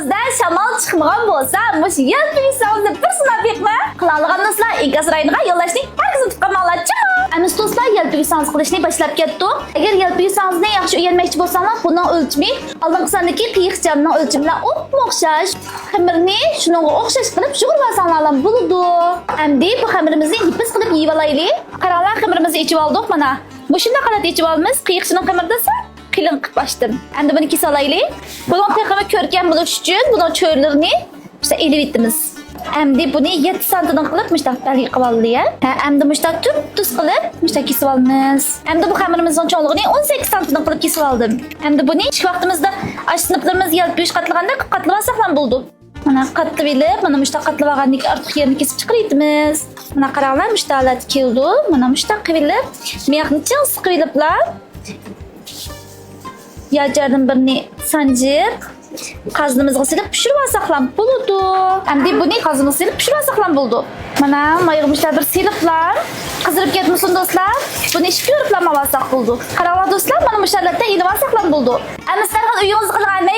uyingizda shamol chiqmagan bo'lsa, mush yelpingizni bir sinab yiqma. Qiladigan do'stlar, ilk asraydiga yo'llashning herkese tutqanlarchi. Amis do'stlar, yelpingizni qilishni boshlab ketdik. Agar yelpingizni yaxshi o'rganmoqchi bo'lsangiz, buning o'lchami oldingi sondagi qiyiq jamning o'lchami bilan o'xshash. Xamirni shunga o'xshash qilib sug'urvasanlar bo'ladi. Endi bu xamirimizni yipis qilib yeyib olaylik. Qaranglar, xamirimizni ichib oldik mana. Bu shunday qilib ichib olamiz. Qiyiqchining xamiridasi qilin qilib açdım. Endi buni kesib olaylik. Bunun qiyiqini ko'rkam bo'lish uchun bunun cho'rlarini işte elib etdimiz. Endi buni 7 santidan qilib mushtaq belgi qilib oldik. Endi mushtaq tuz qilib mushtaq kesib olamiz. Endi bu xamirimizning cho'ngligini 18 santidan qilib kesib oldim. Endi buni ish vaqtimizda sinflarimiz yelpish qatlaganda qatlamasak ham bo'ldi. Mana qatlab elib, mana mushtaq qatlab olgandan ortiq yerini kesib chiqaraymiz. Mana qaranglar, mushtaqlar keldi. Mana mushtaq qilib, miyaqni ching siqib eliblar. Yajardan birini sanjib, qazimizga silib pishirib olsak ham bo'ladi. Endi buni qazimizga silib pishirib olsak ham bo'ladi. Mana mayog'imizlar bir siliblar. Qizirib ketmasin do'stlar. Buni ishga ko'rib olsak bo'ladi. Qaranglar do'stlar, mana mushallatda elib olsak ham bo'ladi. Endi sizlarga uyingizga qilgan